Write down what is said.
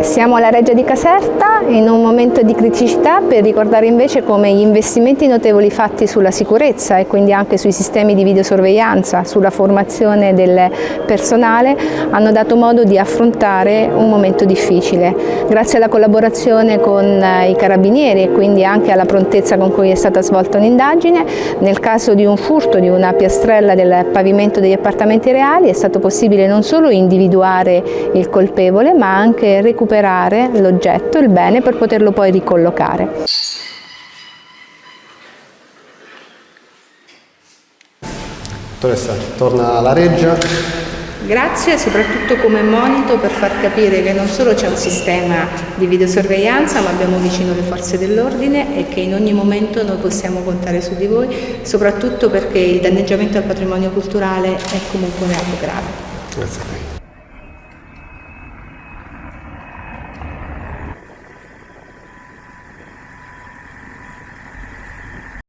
Siamo alla Reggia di Caserta in un momento di criticità per ricordare invece come gli investimenti notevoli fatti sulla sicurezza e quindi anche sui sistemi di videosorveglianza, sulla formazione del personale hanno dato modo di affrontare un momento difficile. Grazie alla collaborazione con i carabinieri e quindi anche alla prontezza con cui è stata svolta un'indagine, nel caso di un furto di una piastrella del pavimento degli appartamenti reali è stato possibile non solo individuare il colpevole ma anche recuperare l'oggetto, il bene, per poterlo poi ricollocare. Dottoressa, torna alla Reggia. Grazie, soprattutto come monito per far capire che non solo c'è un sistema di videosorveglianza, ma abbiamo vicino le forze dell'ordine e che in ogni momento noi possiamo contare su di voi, soprattutto perché il danneggiamento al patrimonio culturale è comunque un reato grave. Grazie a lei.